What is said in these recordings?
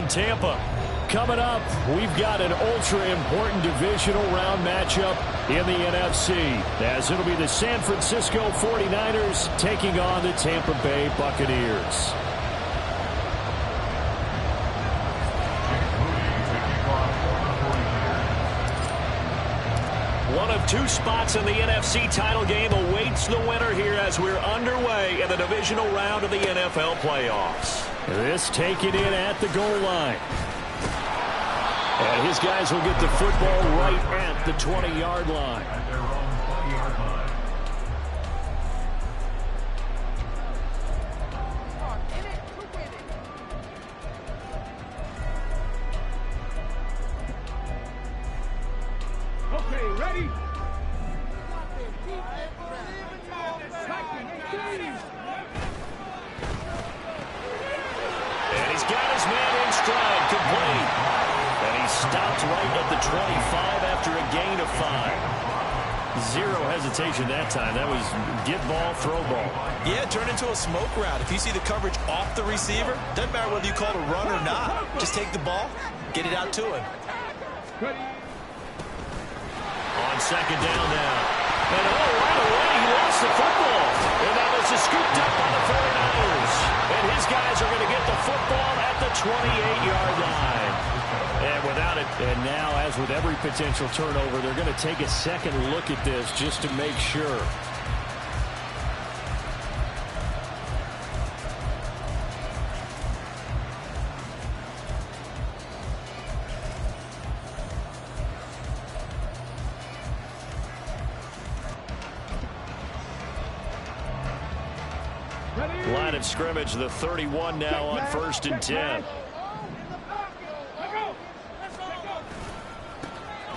in Tampa. Coming up, we've got an ultra-important divisional round matchup in the NFC, as it'll be the San Francisco 49ers taking on the Tampa Bay Buccaneers. One of two spots in the NFC title game awaits the winner here as we're underway in the divisional round of the NFL playoffs. This taken in at the goal line. And his guys will get the football right at the 20-yard line. Okay, ready? And he's got his man in stride, complete. And he stopped right at the 25 after a gain of 5. Zero hesitation that time. That was get ball, throw ball. Yeah, turn into a smoke route. If you see the coverage off the receiver, doesn't matter whether you call it a run or not. Just take the ball, get it out to him. On second down now. And right away, he lost the football. And now this is scooped up by the 49ers. And his guys are going to get the football at the 28-yard line. And without it, and now, as with every potential turnover, they're going to take a second look at this just to make sure. Line of scrimmage, the 31 now on 1st and 10.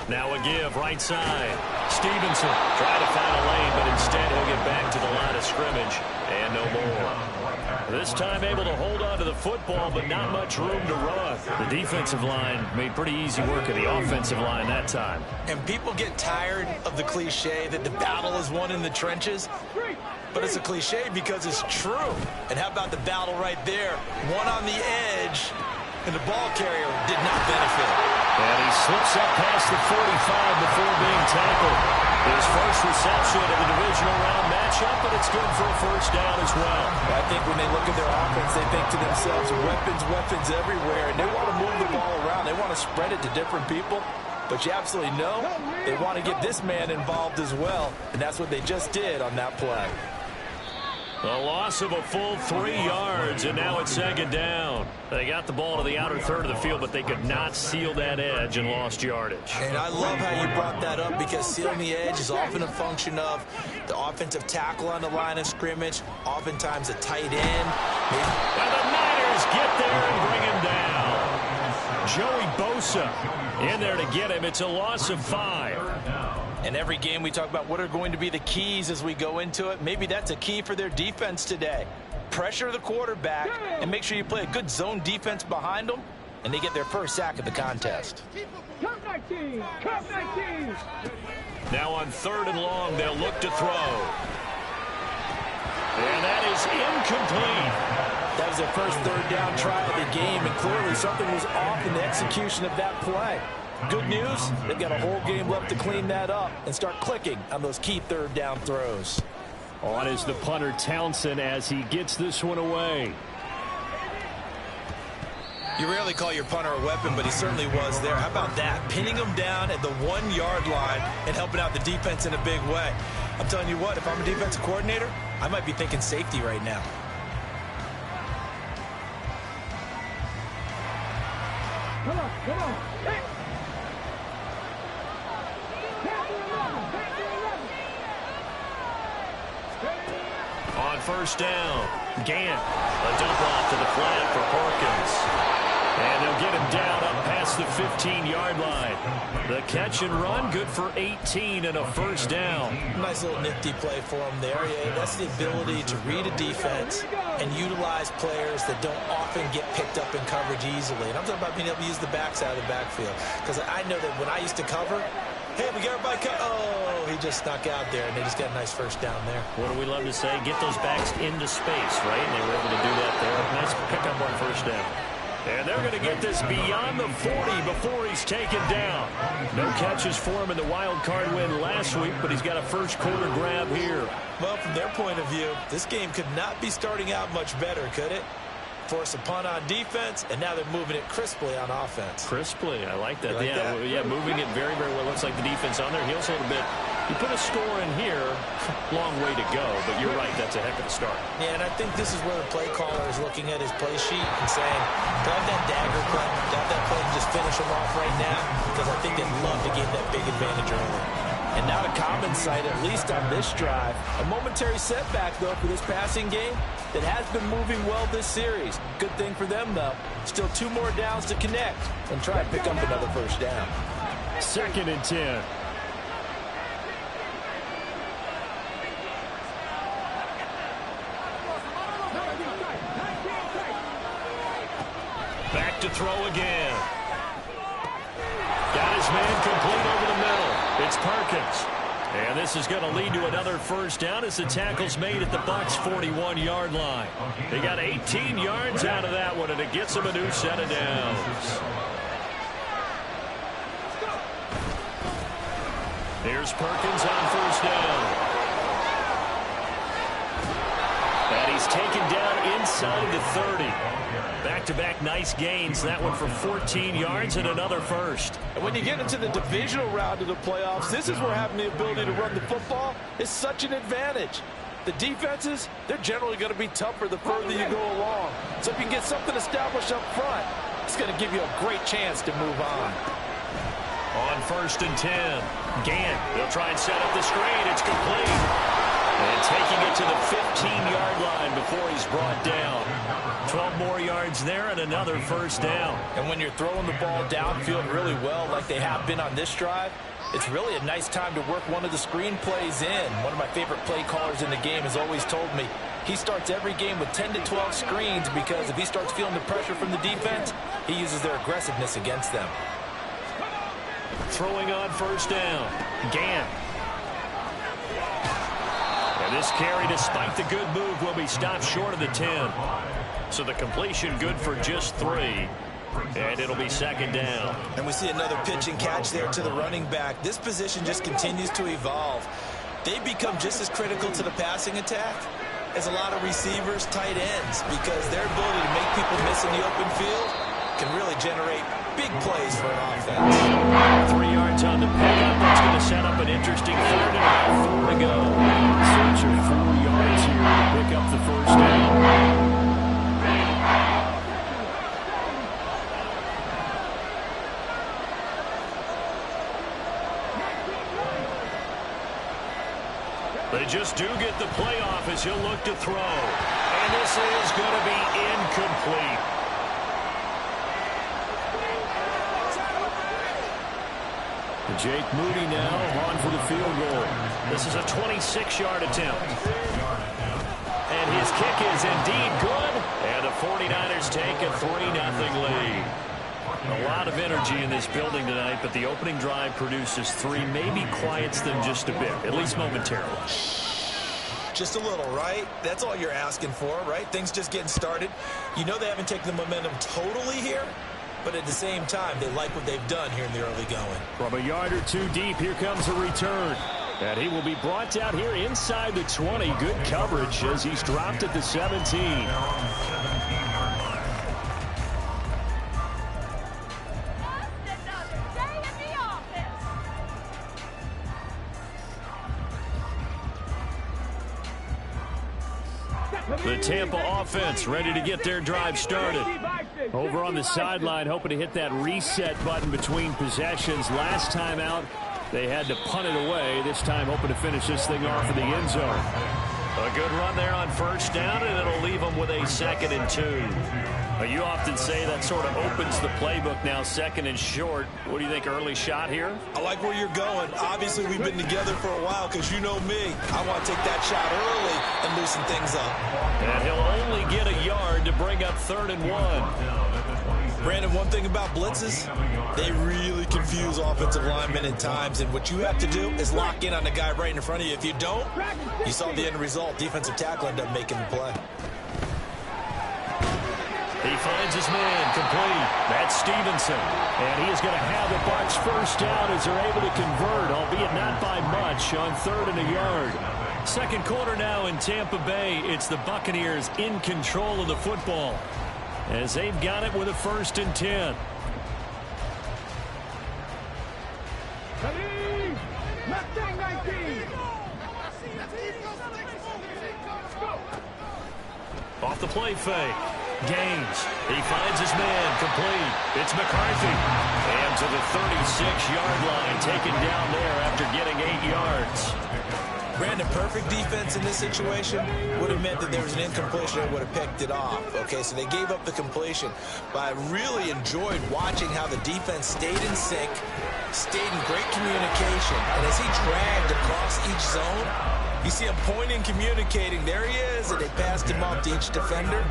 Now a give, right side. Stevenson trying to find a lane, but instead he'll get back to the line of scrimmage. And no more. This time able to hold on to the football, but not much room to run. The defensive line made pretty easy work of the offensive line that time. And people get tired of the cliche that the battle is won in the trenches. But it's a cliche because it's true. And how about the battle right there? One on the edge, and the ball carrier did not benefit. And he slips up past the 45 before being tackled. His first reception of the divisional round matchup, but it's good for a first down as well. I think when they look at their offense, they think to themselves, weapons everywhere, and they want to move the ball around. They want to spread it to different people. But you absolutely know they want to get this man involved as well, and that's what they just did on that play. A loss of a full 3 yards, and now it's second down. They got the ball to the outer third of the field, but they could not seal that edge and lost yardage. And I love how you brought that up, because sealing the edge is often a function of the offensive tackle on the line of scrimmage, oftentimes a tight end. And the Niners get there and bring him down. Joey Bosa in there to get him. It's a loss of 5. And every game we talk about what are going to be the keys as we go into it. Maybe that's a key for their defense today. Pressure the quarterback and make sure you play a good zone defense behind them, and they get their first sack of the contest. Come 19! Come 19! Now on 3rd and long, they'll look to throw. And that is incomplete. That was their first 3rd down try of the game, and clearly something was off in the execution of that play. Good news, they've got a whole game left to clean that up and start clicking on those key 3rd down throws. On is the punter Townsend as he gets this one away. You rarely call your punter a weapon, but he certainly was there. How about that? Pinning him down at the 1-yard line and helping out the defense in a big way. I'm telling you what, if I'm a defensive coordinator, I might be thinking safety right now. Come on. Hey. On 1st down, Gant, a dump off to the flat for Perkins. And they'll get him down up past the 15-yard line. The catch and run, good for 18 and a first down. Nice little nifty play for him there. Yeah, that's the ability to read a defense and utilize players that don't often get picked up in coverage easily. And I'm talking about being able to use the backs out of the backfield. Because I know that when I used to cover, hey, we got everybody cut. Oh, he just snuck out there, and they just got a nice first down there. What do we love to say? Get those backs into space, right? And they were able to do that there. Nice pickup on 1st down. And they're going to get this beyond the 40 before he's taken down. No catches for him in the wild card win last week, but he's got a first quarter grab here. Well, from their point of view, this game could not be starting out much better, could it? Force a punt on defense, and now they're moving it crisply on offense. Crisply, I like that. You like that? Yeah, moving it very, very well. Looks like the defense on their heels a little bit. You put a score in here, long way to go, but you're right, that's a heck of a start. Yeah, and I think this is where the play caller is looking at his play sheet and saying, grab that dagger play, grab that play and just finish them off right now, because I think they'd love to gain that big advantage early. And not a common sight, at least on this drive. A momentary setback, though, for this passing game that has been moving well this series. Good thing for them, though. Still 2 more downs to connect and try and pick up another first down. 2nd and 10. Back to throw again. Got his man complete over the middle. It's Perkins. And this is going to lead to another first down as the tackle's made at the Bucs' 41-yard line. They got 18 yards out of that one, and it gets them a new set of downs. Here's Perkins on first down. And he's taken down inside the 30. Back-to-back nice gains. That one for 14 yards and another first. And when you get into the divisional round of the playoffs, this is where having the ability to run the football is such an advantage. The defenses, they're generally going to be tougher the further you go along. So if you can get something established up front, it's going to give you a great chance to move on. On 1st and 10. Gant, they'll try and set up the screen. It's complete. And taking it to the 15-yard line before he's brought down. 12 more yards there and another first down. And when you're throwing the ball downfield really well like they have been on this drive, it's really a nice time to work one of the screen plays in. One of my favorite play callers in the game has always told me he starts every game with 10 to 12 screens because if he starts feeling the pressure from the defense, he uses their aggressiveness against them. Throwing on first down. Gant. And this carry, despite the good move, will be stopped short of the 10. So the completion good for just 3. And it'll be 2nd down. And we see another pitch and catch there to the running back. This position just continues to evolve. They become just as critical to the passing attack as a lot of receivers, tight ends, because their ability to make people miss in the open field can really generate big plays for an offense. 3 yards on the pickup. That's going to set up an interesting 3rd and about 4 to go. Search of 4 yards here to pick up the first down. They just do get the playoff as he'll look to throw. And this is going to be incomplete. Jake Moody now on for the field goal. This is a 26-yard attempt. And his kick is indeed good. And the 49ers take a 3-0 lead. A lot of energy in this building tonight, but the opening drive produces 3, maybe quiets them just a bit, at least momentarily. Just a little, right? That's all you're asking for, right? Things just getting started. You know they haven't taken the momentum totally here, but at the same time, they like what they've done here in the early going. From a yard or 2 deep, here comes a return. And he will be brought out here inside the 20. Good coverage as he's dropped at the 17. The Tampa offense ready to get their drive started. Over on the sideline, hoping to hit that reset button between possessions. Last time out, they had to punt it away. This time, hoping to finish this thing off in the end zone. A good run there on first down, and it'll leave them with a 2nd and 2. You often say that sort of opens the playbook now, 2nd and short. What do you think, early shot here? I like where you're going. Obviously, we've been together for a while because you know me. I want to take that shot early and loosen things up. And he'll only get a yard to bring up 3rd and 1. Brandon, one thing about blitzes, they really confuse offensive linemen at times, and what you have to do is lock in on the guy right in front of you. If you don't, you saw the end result. Defensive tackle ended up making the play. He finds his man complete. That's Stevenson. And he is going to have the Bucs first down as they're able to convert, albeit not by much, on 3rd and a yard. Second quarter now in Tampa Bay. It's the Buccaneers in control of the football as they've got it with a 1st and 10. Left side 19. Off the play fake. Gaines. He finds his man complete. It's McCarthy. And to the 36-yard line, taken down there after getting 8 yards. Brandon, perfect defense in this situation would have meant that there was an incompletion and would have picked it off. Okay, so they gave up the completion. But I really enjoyed watching how the defense stayed in sync, stayed in great communication. And as he dragged across each zone, you see him pointing, communicating. There he is, and they passed him off to each defender.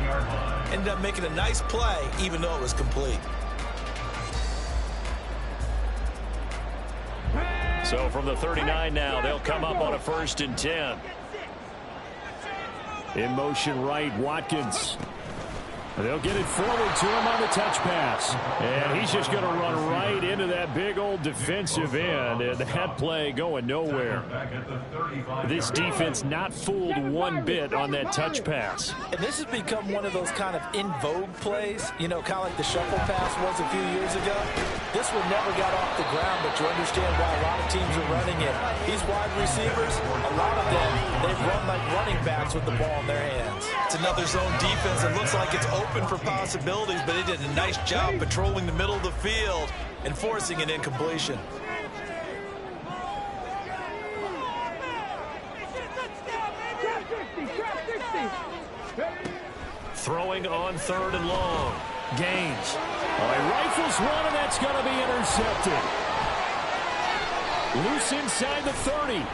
Ended up making a nice play, even though it was complete. So from the 39 now, they'll come up on a 1st and 10. In motion right, Watkins. They'll get it forward to him on the touch pass. And he's just going to run right into that big old defensive end. And that play going nowhere. This defense not fooled one bit on that touch pass. And this has become one of those kind of in vogue plays, you know, kind of like the shuffle pass was a few years ago. This one never got off the ground, but you understand why a lot of teams are running it. These wide receivers, a lot of them, they run like running backs with the ball in their hands. It's another zone defense. It looks like it's open for possibilities, but they did a nice job patrolling the middle of the field and forcing an incompletion. Throwing on 3rd and long. Gaines. He rifles one, and that's going to be intercepted. Loose inside the 30.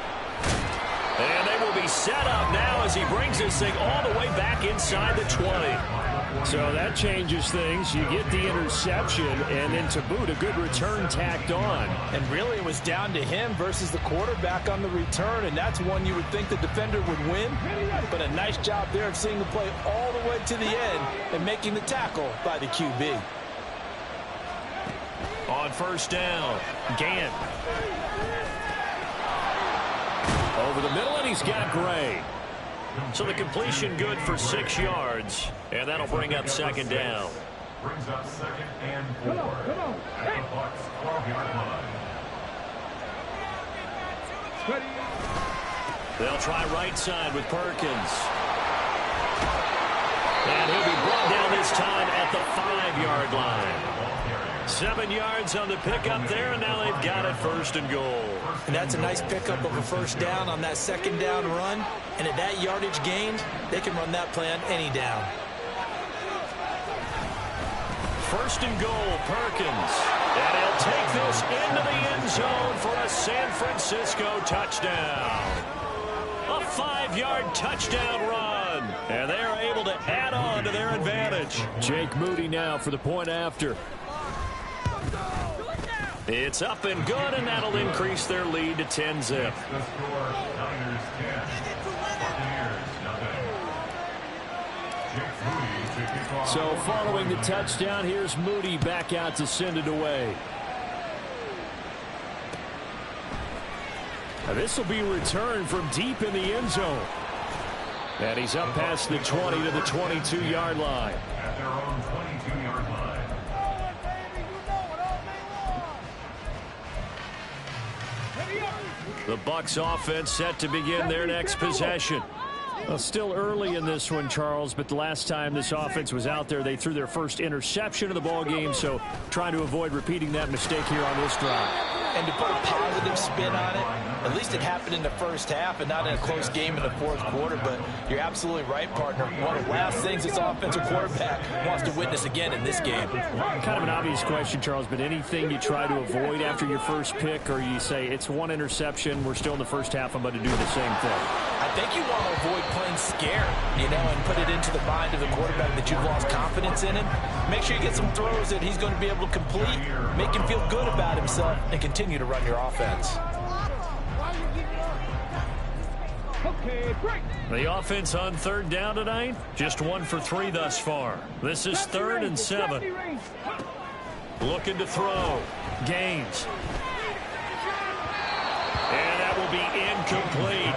And they will be set up now as he brings this thing all the way back inside the 20. So that changes things. You get the interception, and then to boot, a good return tacked on. And really, it was down to him versus the quarterback on the return, and that's one you would think the defender would win. But a nice job there of seeing the play all the way to the end and making the tackle by the QB. On 1st down, Gant. Over the middle, and he's got Gray. So the completion good for 6 yards, and that'll bring up 2nd down. Brings up 2nd and 4 at the Bucs 12-yard line. They'll try right side with Perkins. And he'll be brought down this time at the 5-yard line. 7 yards on the pickup there, and now they've got it 1st and goal. And that's a nice pickup of a 1st down on that 2nd down run. And at that yardage gained, they can run that play on any down. 1st and goal, Perkins. And he'll take this into the end zone for a San Francisco touchdown. A 5-yard touchdown run. And they are able to add on to their advantage. Jake Moody now for the point after. It's up and good, and that'll increase their lead to 10-zip. The score, Niners 10, Buccaneers nothing. So following the touchdown, here's Moody back out to send it away. This will be returned from deep in the end zone. And he's up past the 20 to the 22-yard line. At their own 22-yard line. The Bucs offense set to begin their next possession. Well, still early in this one, Charles, but the last time this offense was out there, they threw their first interception of the ball game, so trying to avoid repeating that mistake here on this drive. And to put a positive spin on it, at least it happened in the 1st half and not in a close game in the 4th quarter. But you're absolutely right, partner. One of the last things this offensive quarterback wants to witness again in this game. Kind of an obvious question, Charles, but anything you try to avoid after your first pick, or you say it's one interception, we're still in the 1st half, I'm going to do the same thing? I think you want to avoid playing scared, you know, and put it into the mind of the quarterback that you've lost confidence in him. Make sure you get some throws that he's going to be able to complete, make him feel good about himself, and continue to run your offense. Okay, break. The offense on third down tonight, just 1 for 3 thus far. This is 3rd and 7. Looking to throw. Gaines. And that will be incomplete.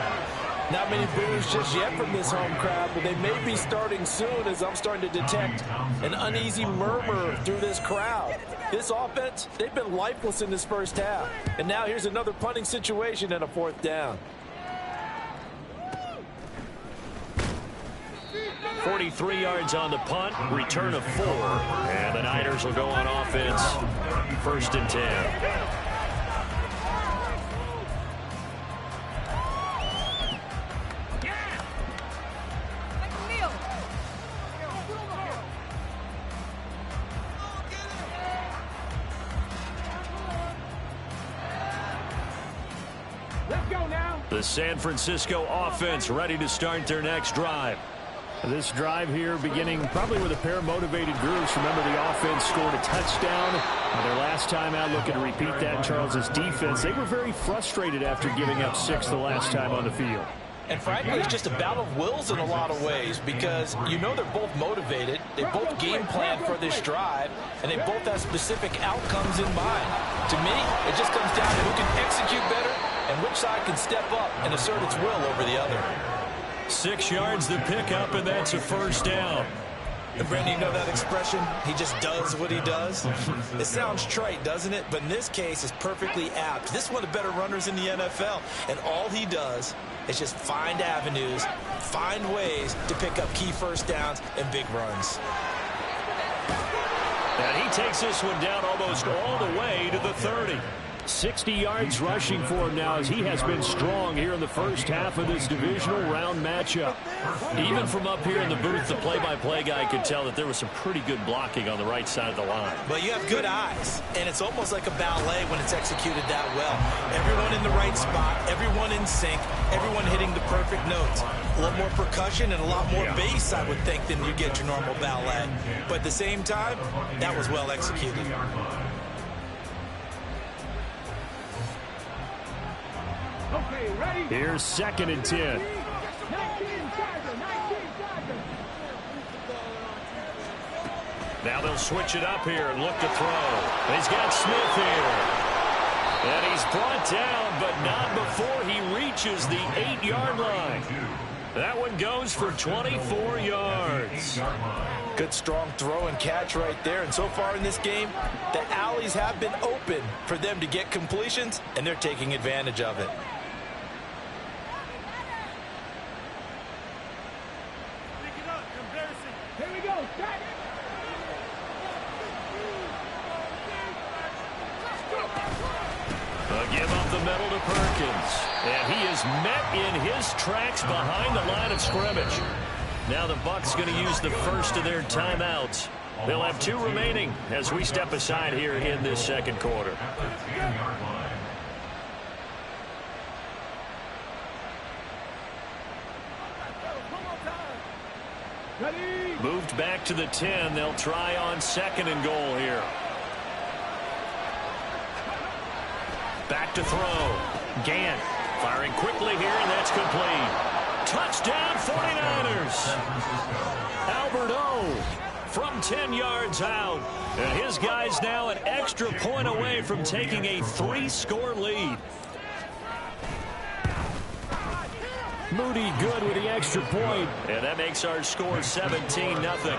Not many boos just yet from this home crowd, but they may be starting soon as I'm starting to detect an uneasy murmur through this crowd. This offense, they've been lifeless in this first half. And now here's another punting situation and a 4th down. 43 yards on the punt, return of 4, and the Niners will go on offense, 1st and 10. Let's go now. The San Francisco offense ready to start their next drive. This drive here beginning probably with a pair of motivated groups. Remember, the offense scored a touchdown. Their last time out, looking to repeat that. Charles's defense, they were very frustrated after giving up 6 the last time on the field. And frankly, it's just a battle of wills in a lot of ways because you know they're both motivated. They both game plan for this drive, and they both have specific outcomes in mind. To me, it just comes down to who can execute better and which side can step up and assert its will over the other. 6 yards to pick up, and that's a 1st down. And Brandon, you know that expression? He just does what he does. It sounds trite, doesn't it? But in this case, it's perfectly apt. This is one of the better runners in the NFL, and all he does is just find avenues, find ways to pick up key 1st downs and big runs. And he takes this one down almost all the way to the 30. 60 yards rushing for him now as he has been strong here in the first half of this divisional round matchup. Even from up here in the booth, the play-by-play guy could tell that there was some pretty good blocking on the right side of the line. But you have good eyes, and it's almost like a ballet when it's executed that well. Everyone in the right spot, everyone in sync, everyone hitting the perfect notes. A lot more percussion and a lot more bass, I would think, than you get your normal ballet. But at the same time, that was well executed. Okay, ready? Here's 2nd and 10. 19 Tiger, 19 Tiger. Now they'll switch it up here and look to throw. He's got Smith here. And he's brought down, but not before he reaches the 8-yard line. That one goes for 24 yards. Good strong throw and catch right there. And so far in this game, the alleys have been open for them to get completions, and they're taking advantage of it. Here we go. Start. Give up the middle to Perkins. And he is met in his tracks behind the line of scrimmage. Now the Bucs going to use the first of their timeouts. They'll have 2 remaining as we step aside here in this 2nd quarter. Ready? Moved back to the 10. They'll try on 2nd and goal here. Back to throw. Gant firing quickly here, and that's complete. Touchdown 49ers. Albert O from 10 yards out. And his guys now an extra point away from taking a 3-score lead. Moody good with the extra point. And that makes our score 17-0.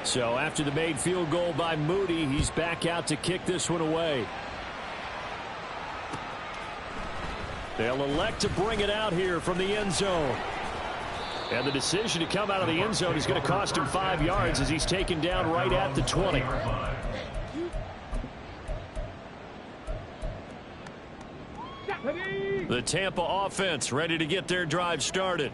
So after the made field goal by Moody, he's back out to kick this one away. They'll elect to bring it out here from the end zone. And the decision to come out of the end zone is going to cost him 5 yards as he's taken down right at the 20. The Tampa offense ready to get their drive started.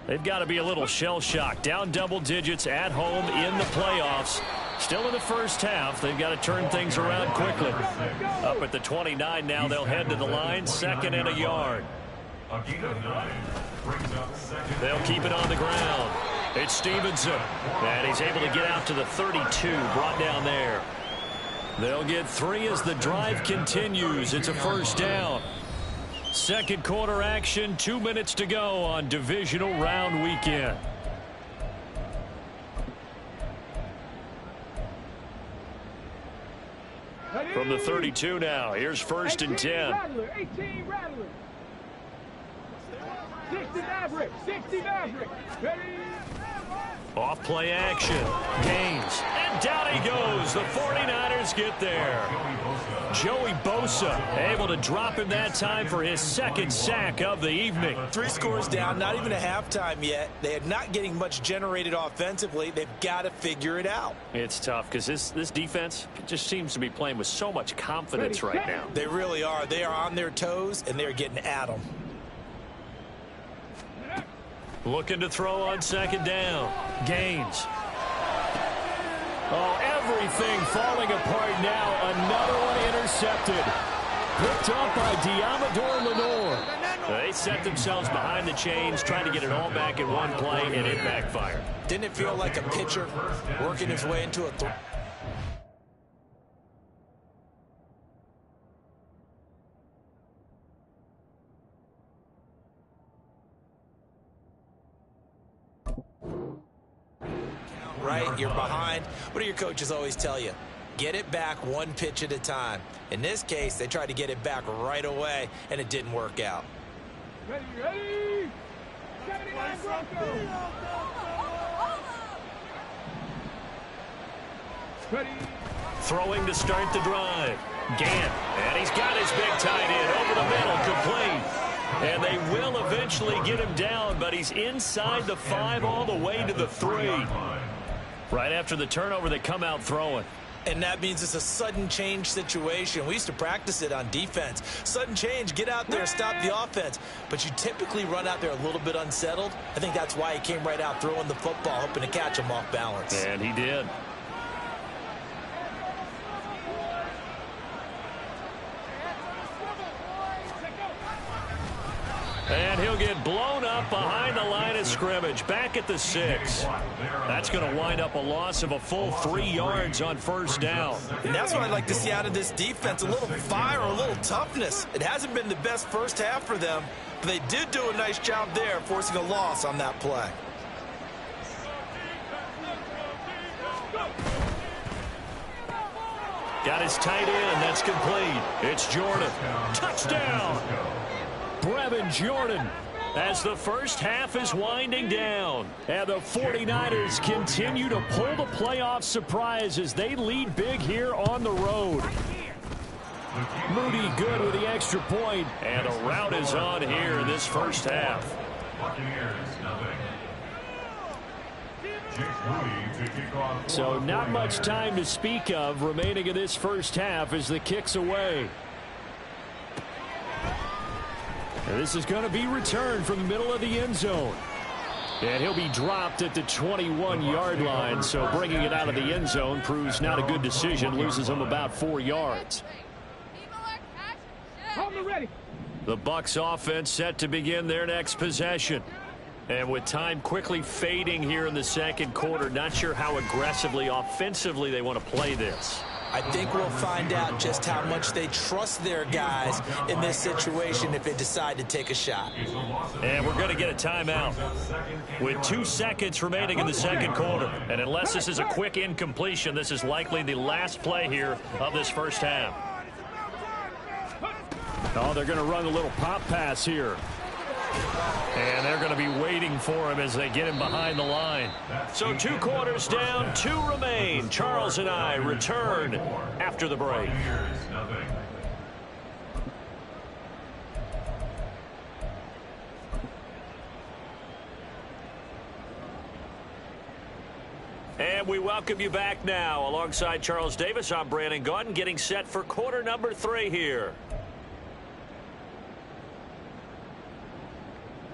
They've got to be a little shell-shocked. Down double digits at home in the playoffs. Still in the first half. They've got to turn things around quickly. Up at the 29 now. They'll head to the line. 2nd and a yard. They'll keep it on the ground. It's Stevenson. And he's able to get out to the 32. Brought down there. They'll get 3 as the drive continues. It's a first down. Second quarter action, 2 minutes to go on divisional round weekend. From the 32 now, here's first and 10. 18 Rattler. 60 Maverick. 60 Maverick. Ready? Off play action. Gaines. And down he goes. The 49ers get there. Joey Bosa able to drop him that time for his second sack of the evening. 3 scores down, not even a halftime yet. They are not getting much generated offensively. They've got to figure it out. It's tough because this defense just seems to be playing with so much confidence right now. They really are. They are on their toes, and they're getting at them. Looking to throw on second down. Gaines. Oh, everything falling apart now. Another one intercepted. Picked up by Diamador Lenore. They set themselves behind the chains, trying to get it all back in one play, and it backfired. Didn't it feel like a pitcher working his way into a throw? Right, you're behind. What do your coaches always tell you? Get it back one pitch at a time. In this case, they tried to get it back right away, and it didn't work out. Ready, ready? 79 Broncos. Ready? Throwing to start the drive. Gant, and he's got his big tight end over the middle, complete. And they will eventually get him down, but he's inside the 5 all the way to the 3. Right after the turnover, they come out throwing. And that means it's a sudden change situation. We used to practice it on defense. Sudden change, get out there, stop the offense. But you typically run out there a little bit unsettled. I think that's why he came right out throwing the football, hoping to catch him off balance. And he did. And he'll get blown up behind the line of scrimmage, back at the 6. That's going to wind up a loss of a full 3 yards on first down. And that's what I'd like to see out of this defense, a little fire, a little toughness. It hasn't been the best first half for them, but they did do a nice job there, forcing a loss on that play. Got his tight end. That's complete. It's Jordan. Touchdown. Brevin Jordan as the first half is winding down. And the 49ers continue to pull the playoff surprise as they lead big here on the road. Moody good with the extra point. And a rout is on here in this first half. So not much time to speak of remaining in this first half as the kick's away. And this is going to be returned from the middle of the end zone. And he'll be dropped at the 21-yard line. So bringing it out of the end zone proves not a good decision. Loses him about 4 yards. The Bucs offense set to begin their next possession. And with time quickly fading here in the second quarter, not sure how aggressively, offensively they want to play this. I think we'll find out just how much they trust their guys in this situation if they decide to take a shot. And we're going to get a timeout with 2 seconds remaining in the second quarter. And unless this is a quick incompletion, this is likely the last play here of this first half. Oh, they're going to run a little pop pass here. And they're going to be waiting for him as they get him behind the line. So 2 quarters down, 2 remain. Charles and I return after the break. And we welcome you back now. Alongside Charles Davis, I'm Brandon Gaudin, getting set for quarter number 3 here.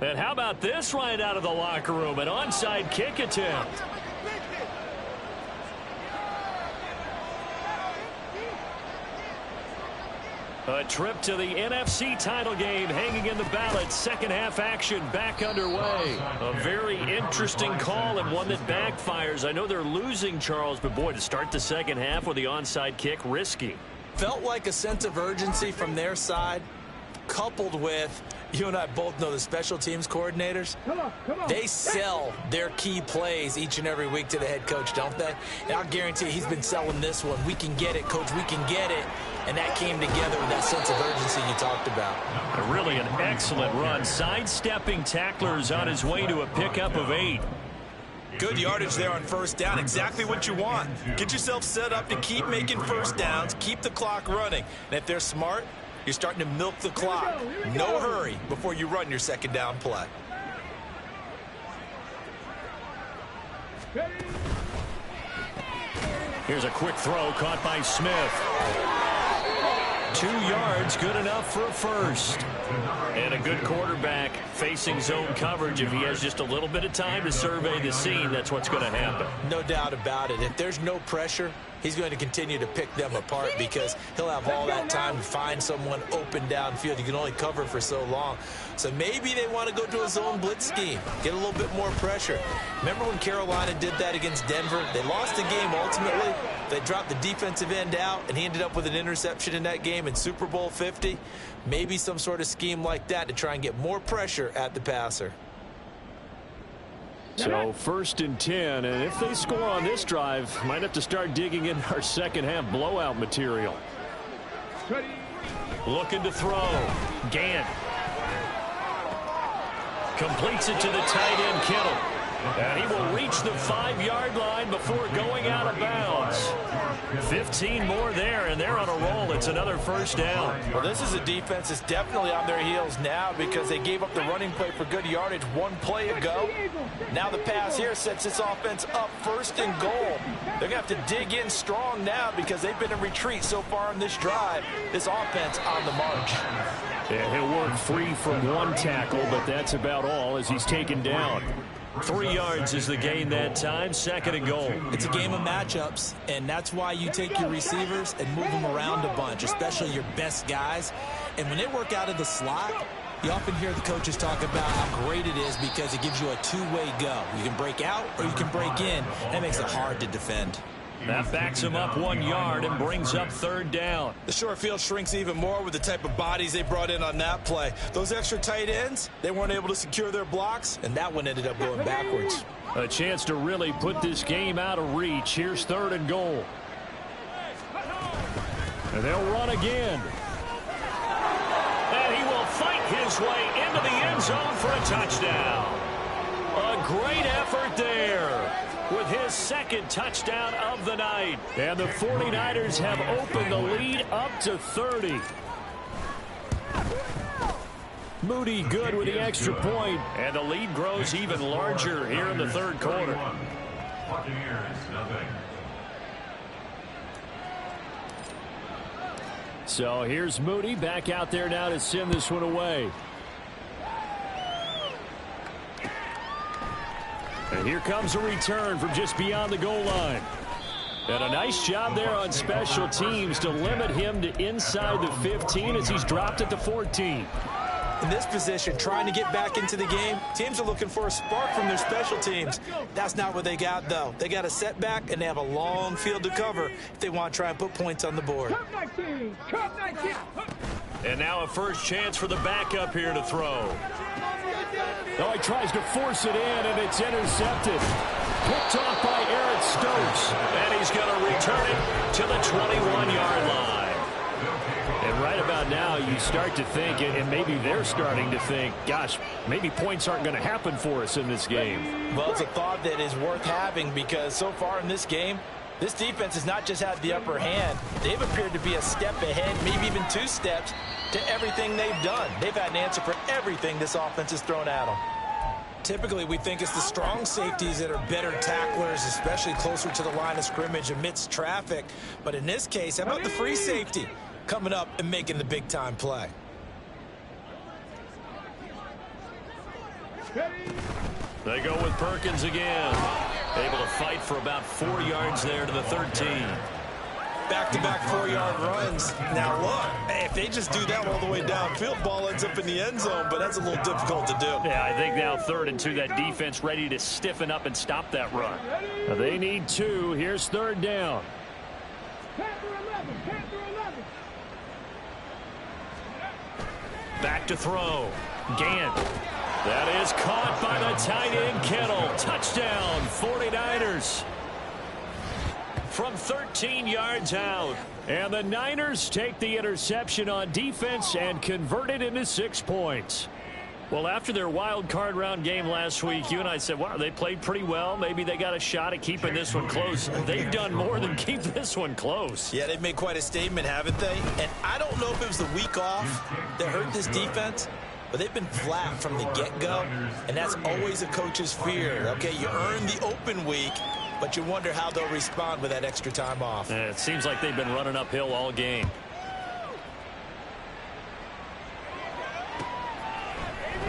And how about this right out of the locker room? An onside kick attempt. A trip to the NFC title game hanging in the balance. Second half action back underway. A very interesting call and one that backfires. I know they're losing, Charles, but boy, to start the second half with the onside kick, risky. Felt like a sense of urgency from their side, coupled with, you and I both know the special teams coordinators. Come on. They sell their key plays each and every week to the head coach, don't they? And I'll guarantee he's been selling this one. We can get it, coach. We can get it. And that came together with that sense of urgency you talked about. Really an excellent run. Sidestepping tacklers on his way to a pickup of 8. Good yardage there on first down. Exactly what you want. Get yourself set up to keep making first downs, keep the clock running. And if they're smart, you're starting to milk the clock. No hurry before you run your second down play. Here's a quick throw caught by Smith. 2 yards, good enough for a first. And a good quarterback facing zone coverage. If he has just a little bit of time to survey the scene, that's what's going to happen. No doubt about it. If there's no pressure, he's going to continue to pick them apart because he'll have all that time to find someone open downfield. You can only cover for so long. So maybe they want to go to a zone blitz scheme, get a little bit more pressure. Remember when Carolina did that against Denver? They lost the game ultimately. They dropped the defensive end out, and he ended up with an interception in that game in Super Bowl 50. Maybe some sort of scheme like that to try and get more pressure at the passer. So 1st and 10, and if they score on this drive, might have to start digging in our second half blowout material. Looking to throw. Gant completes it to the tight end, Kittle. And he will reach the 5-yard line before going out of bounds. 15 more there, and they're on a roll. It's another first down. Well, this is a defense that's definitely on their heels now because they gave up the running play for good yardage one play ago. Now the pass here sets this offense up 1st and goal. They're going to have to dig in strong now because they've been in retreat so far on this drive. This offense on the march. And he'll work free from 1 tackle, but that's about all as he's taken down. 3 yards is the gain that time. 2nd and goal. It's a game of matchups, and that's why you take your receivers and move them around a bunch, especially your best guys. And when they work out of the slot, you often hear the coaches talk about how great it is because it gives you a two-way go. You can break out or you can break in. That makes it hard to defend. That backs him up 1 yard and brings up 3rd down. The short field shrinks even more with the type of bodies they brought in on that play. Those extra tight ends, they weren't able to secure their blocks, and that one ended up going backwards. A chance to really put this game out of reach. Here's 3rd and goal. And they'll run again. And he will fight his way into the end zone for a touchdown. A great effort there with his 2nd touchdown of the night. And the 49ers have opened the lead up to 30. Moody good with the extra point. And the lead grows even larger here in the 3rd quarter. Buccaneers, nothing. So here's Moody back out there now to send this one away. And here comes a return from just beyond the goal line. And a nice job there on special teams to limit him to inside the 15 as he's dropped at the 14. In this position, trying to get back into the game, teams are looking for a spark from their special teams. That's not what they got, though. They got a setback, and they have a long field to cover if they want to try and put points on the board. And now a first chance for the backup here to throw. Oh, he tries to force it in, and it's intercepted. Picked off by Eric Stokes. And he's going to return it to the 21-yard line. And right about now, you start to think, and maybe they're starting to think, gosh, maybe points aren't going to happen for us in this game. Well, it's a thought that is worth having because so far in this game, this defense has not just had the upper hand. They've appeared to be a step ahead, maybe even 2 steps, to everything they've done. They've had an answer for everything this offense has thrown at them. Typically, we think it's the strong safeties that are better tacklers, especially closer to the line of scrimmage amidst traffic. But in this case, how about the free safety coming up and making the big-time play? They go with Perkins again. Able to fight for about 4 yards there to the 13. back-to-back 4-yard runs. Now, look, if they just do that all the way downfield, ball ends up in the end zone, but that's a little difficult to do. Yeah, I think now 3rd and 2, that defense ready to stiffen up and stop that run. They need 2. Here's 3rd down. Panther 11, Panther 11. Back to throw. Gant. That is caught by the tight end, Kittle. Touchdown, 49ers. From 13 yards out. And the Niners take the interception on defense and convert it into 6 points. Well, after their wild card round game last week, you and I said, wow, they played pretty well. Maybe they got a shot at keeping this one close. They've done more than keep this one close. Yeah, they've made quite a statement, haven't they? And I don't know if it was the week off that hurt this defense, but they've been flat from the get-go, and that's always a coach's fear. Okay, you earn the open week, but you wonder how they'll respond with that extra time off. It seems like they've been running uphill all game.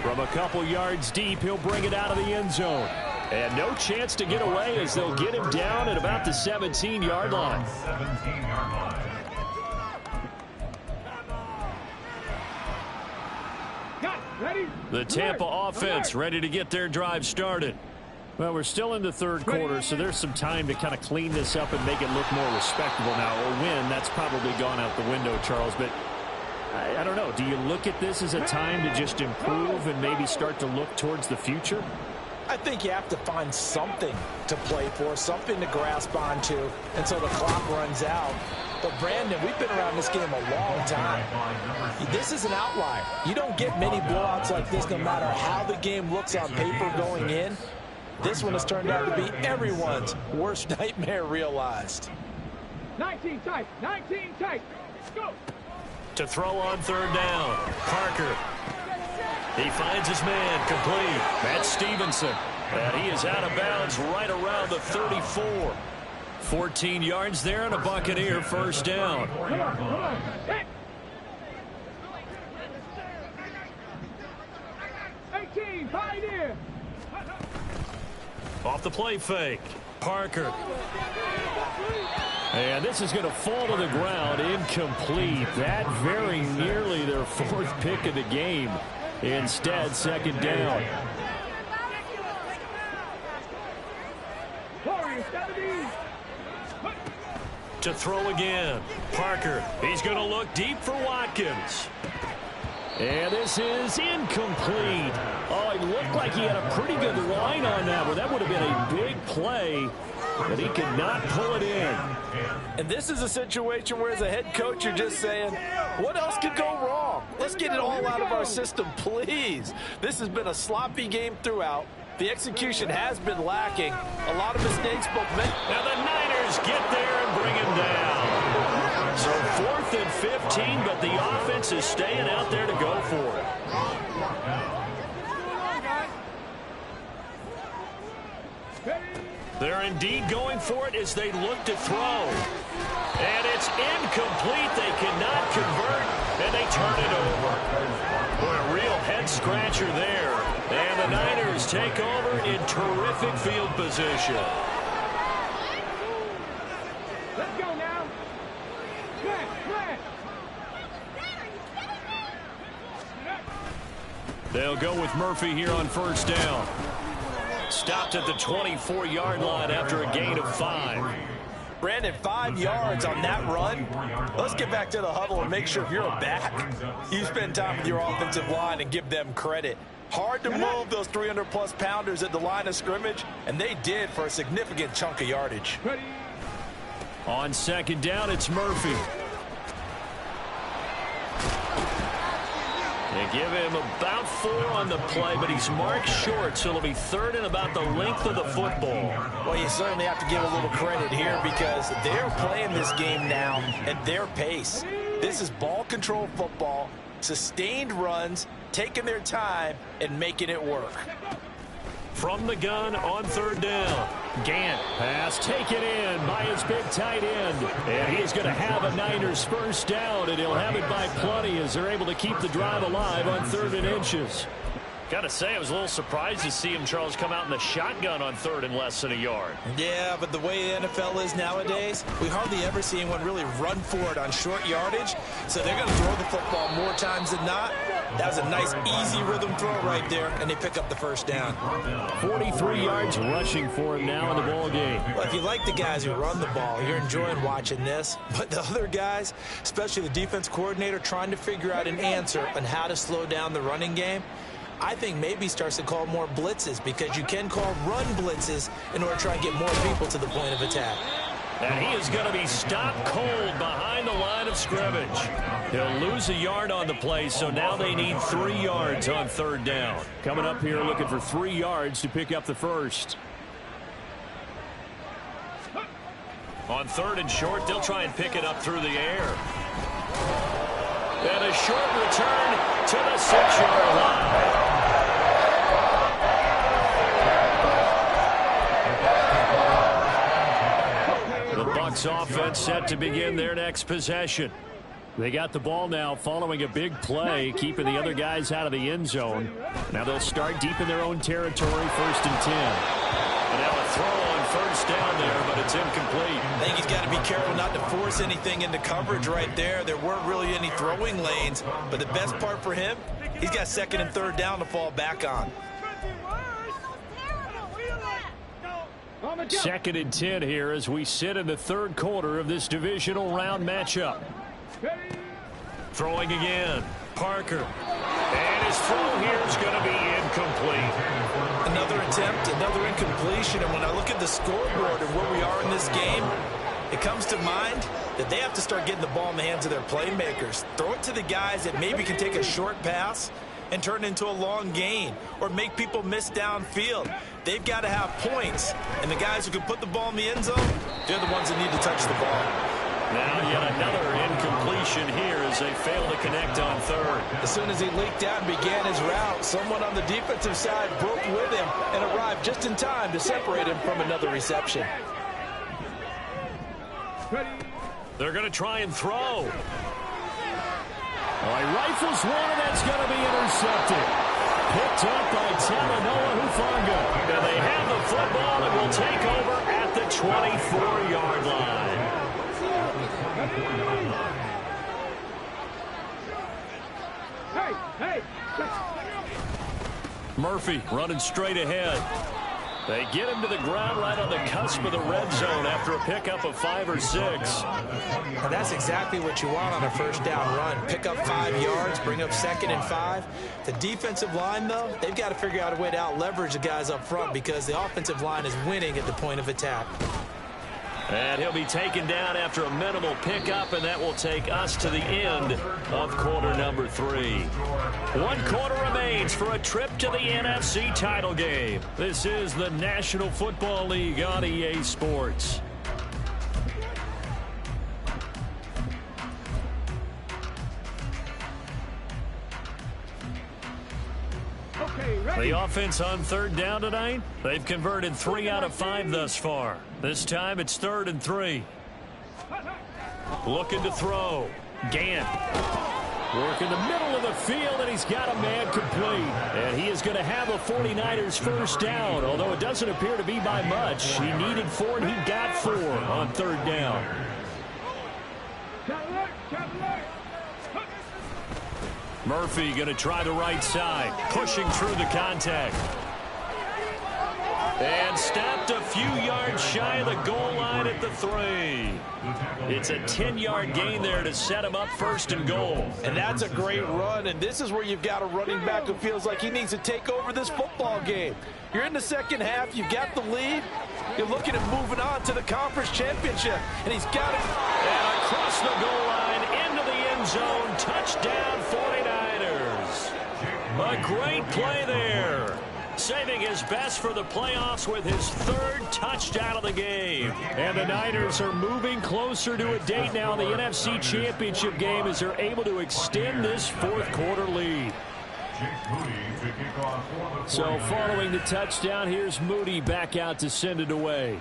From a couple yards deep, he'll bring it out of the end zone. And no chance to get away as they'll get him down at about the 17-yard line. 17-yard line. Ready? The Tampa offense ready to get their drive started. Well, we're still in the 3rd quarter, so there's some time to kind of clean this up and make it look more respectable now. A win, that's probably gone out the window, Charles, but I don't know. Do you look at this as a time to just improve and maybe start to look towards the future? I think you have to find something to play for, something to grasp onto until the clock runs out. But, Brandon, we've been around this game a long time. This is an outlier. You don't get many blowouts like this no matter how the game looks on paper going in. This one has turned out to be everyone's worst nightmare realized. 19 tight, 19 tight. Go. To throw on 3rd down. Parker. He finds his man complete. That's Stevenson. And he is out of bounds right around the 34. 14 yards there and a Buccaneer 1st down. Come on. Hit. 18, Pioneer. Off the play fake. Parker. And this is going to fall to the ground. Incomplete. That very nearly their 4th pick of the game. Instead, 2nd down. To throw again. Parker. He's going to look deep for Watkins. And this is incomplete. Oh, it looked like he had a pretty good line on that one. That would have been a big play, but he could not pull it in. And this is a situation where, as a head coach, you're just saying, what else could go wrong? Let's get it all out of our system, please. This has been a sloppy game throughout. The execution has been lacking. A lot of mistakes, both men. Now the Niners get there and bring him down. So 4th and 15, but the offense is staying out there to go for it. They're indeed going for it as they look to throw. And it's incomplete. They cannot convert, and they turn it over. Boy, a real head-scratcher there. And the Niners take over in terrific field position. Let's go now. Flat. They'll go with Murphy here on 1st down. Stopped at the 24-yard line after a gain of 5. Brandon, 5 yards on that run. Let's get back to the huddle and make sure if you're a back, you spend time with your offensive line and give them credit. Hard to move those 300-plus pounders at the line of scrimmage, and they did for a significant chunk of yardage. Ready. On 2nd down, it's Murphy. They give him about 4 on the play, but he's marked short, so it'll be 3rd and about the length of the football. Well, you certainly have to give a little credit here because they're playing this game now at their pace. This is ball control football, sustained runs, taking their time and making it work. From the gun on 3rd down. Gant pass taken in by his big tight end. And he's going to have a Niners 1st down, and he'll have it by plenty as they're able to keep the drive alive on 3rd and inches. Got to say, I was a little surprised to see him, Charles, come out in the shotgun on 3rd and less than a yard. Yeah, but the way the NFL is nowadays, we hardly ever see anyone really run for it on short yardage. So they're going to throw the football more times than not. That was a nice, easy rhythm throw right there, and they pick up the first down. 43 yards rushing for him now in the ball game. Well, if you like the guys who run the ball, you're enjoying watching this. But the other guys, especially the defense coordinator, trying to figure out an answer on how to slow down the running game, I think maybe starts to call more blitzes, because you can call run blitzes in order to try and get more people to the point of attack. And he is going to be stopped cold behind the line of scrimmage. He'll lose a yard on the play, so now they need 3 yards on 3rd down. Coming up here looking for 3 yards to pick up the first. On 3rd and short, they'll try and pick it up through the air. And a short return to the 6-yard line. The Bucs offense set to begin their next possession. They got the ball now following a big play, keeping the other guys out of the end zone. Now they'll start deep in their own territory, 1st and 10. And now a throw on 1st down there, but it's incomplete. I think he's got to be careful not to force anything into coverage right there. There weren't really any throwing lanes, but the best part for him, he's got 2nd and 3rd down to fall back on. 2nd and 10 here as we sit in the 3rd quarter of this divisional round matchup. Throwing again. Parker. And his throw here is going to be incomplete. Another attempt, another incompletion. And when I look at the scoreboard and where we are in this game, it comes to mind that they have to start getting the ball in the hands of their playmakers. Throw it to the guys that maybe can take a short pass and turn it into a long gain or make people miss downfield. They've got to have points, and the guys who can put the ball in the end zone, they're the ones that need to touch the ball. Now yet another incompletion here as they fail to connect on 3rd. As soon as he leaked out and began his route, someone on the defensive side broke with him and arrived just in time to separate him from another reception. They're going to try and throw. He rifles one, and that's going to be intercepted. Picked up by Talanoa Hufanga. And they have the football and will take over at the 24-yard line. Murphy running straight ahead. They get him to the ground right on the cusp of the red zone after a pickup of 5 or 6. And that's exactly what you want on a 1st down run. Pick up 5 yards, bring up 2nd and 5. The defensive line, though, they've got to figure out a way to out-leverage the guys up front because the offensive line is winning at the point of attack. And he'll be taken down after a minimal pickup, and that will take us to the end of quarter number 3. 1 quarter remains for a trip to the NFC title game. This is the National Football League on EA Sports. The offense on 3rd down tonight, they've converted 3 out of 5 thus far. This time it's 3rd and 3. Looking to throw. Gant. Work in the middle of the field, and he's got a man complete. And he is going to have a 49ers 1st down, although it doesn't appear to be by much. He needed 4, and he got 4 on 3rd down. Murphy going to try the right side, pushing through the contact. And stopped a few yards shy of the goal line at the 3. It's a 10-yard gain there to set him up 1st and goal. And that's a great run, and this is where you've got a running back who feels like he needs to take over this football game. You're in the 2nd half, you've got the lead, you're looking at moving on to the conference championship, and he's got it. And across the goal line, into the end zone, touchdown 49ers. A great play there. Saving his best for the playoffs with his 3rd touchdown of the game. And the Niners are moving closer to a date now in the NFC Championship game as they're able to extend this 4th quarter lead. So following the touchdown, here's Moody back out to send it away.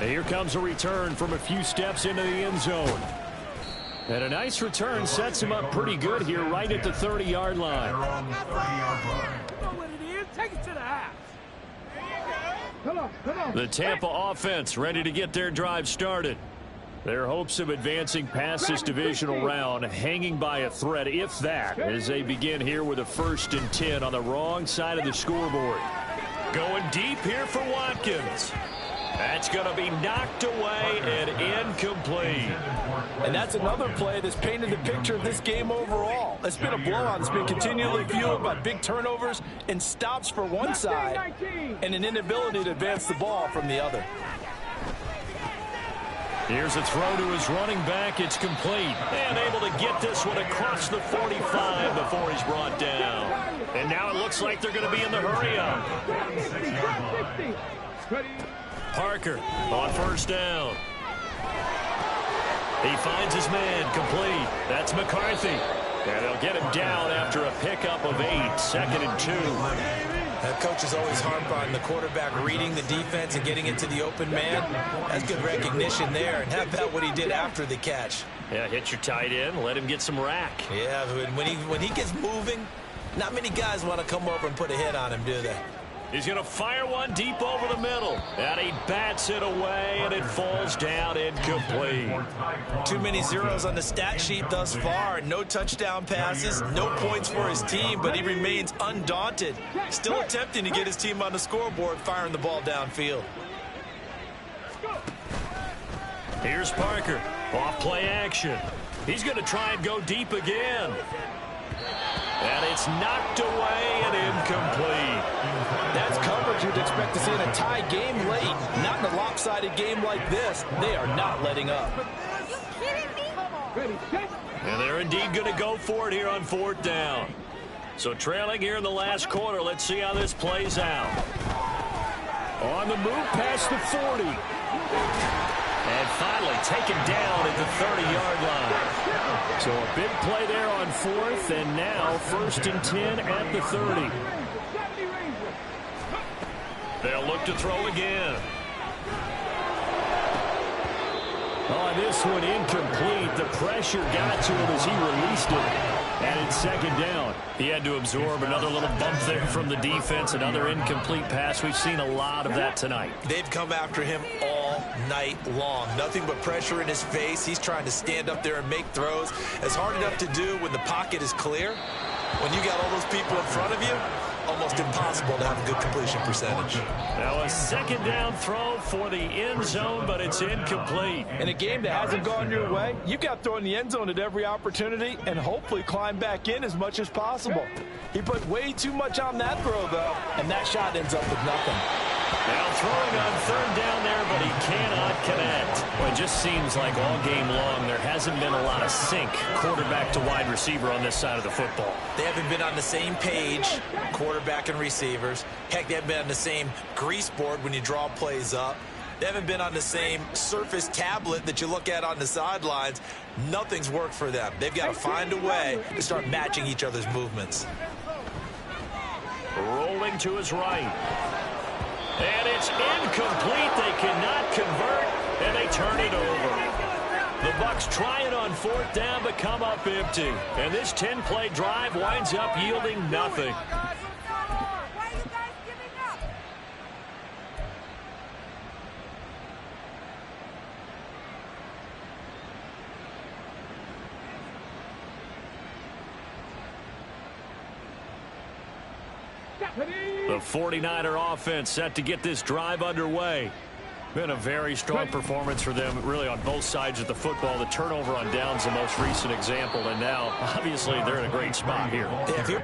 And here comes a return from a few steps into the end zone. And a nice return sets him up pretty good here right at the 30-yard line. Know what it is? Take it to the house. Come on. The Tampa offense ready to get their drive started. Their hopes of advancing past this divisional round hanging by a thread, if that, as they begin here with a 1st and 10 on the wrong side of the scoreboard. Going deep here for Watkins. That's going to be knocked away and incomplete. And that's another play that's painted the picture of this game overall. It's been a blowout. It's been continually fueled by big turnovers and stops for one side and an inability to advance the ball from the other. Here's a throw to his running back. It's complete. And able to get this one across the 45 before he's brought down. And now it looks like they're going to be in the hurry-up. Parker on 1st down. He finds his man, complete. That's McCarthy. And they'll get him down after a pickup of 8, 2nd and 2. Coaches always harp on the quarterback reading the defense and getting into the open man. That's good recognition there. And how about what he did after the catch? Yeah, hit your tight end, let him get some rack. Yeah, when he gets moving, not many guys want to come over and put a hit on him, do they? He's going to fire one deep over the middle. And he bats it away, and it falls down incomplete. Too many zeros on the stat sheet thus far. No touchdown passes, no points for his team, but he remains undaunted. Still attempting to get his team on the scoreboard, firing the ball downfield. Here's Parker. Off play action. He's going to try and go deep again. And it's knocked away and incomplete. That's coverage you'd expect to see in a tie game late. Not in a lopsided game like this. They are not letting up. Are you kidding me? And they're indeed going to go for it here on 4th down. So trailing here in the last quarter. Let's see how this plays out. On the move past the 40. And finally taken down at the 30-yard line. So a big play there on 4th, and now 1st and 10 at the 30. They'll look to throw again. On this one, incomplete. The pressure got to him as he released it. And it's 2nd down. He had to absorb another little bump there from the defense, another incomplete pass. We've seen a lot of that tonight. They've come after him all night long. Nothing but pressure in his face. He's trying to stand up there and make throws. It's hard enough to do when the pocket is clear. When you got all those people in front of you, almost impossible to have a good completion percentage. Now a 2nd down throw for the end zone, but it's incomplete. In a game that hasn't gone your way, you've got to throw in the end zone at every opportunity and hopefully climb back in as much as possible. He put way too much on that throw, though, and that shot ends up with nothing. Now throwing on 3rd down there, but he cannot connect. Well, it just seems like all game long there hasn't been a lot of sync quarterback to wide receiver on this side of the football. They haven't been on the same page, quarterback and receivers. Heck, they haven't been on the same grease board when you draw plays up. They haven't been on the same surface tablet that you look at on the sidelines. Nothing's worked for them. They've got to find a way to start matching each other's movements. Rolling to his right. And it's incomplete. They cannot convert, and they turn it over. The Bucs try it on 4th down, but come up empty. And this 10-play drive winds up yielding nothing. Why are you guys giving up? The 49er offense set to get this drive underway. Been a very strong performance for them, really, on both sides of the football. The turnover on downs the most recent example, and now, obviously, they're in a great spot here. If you're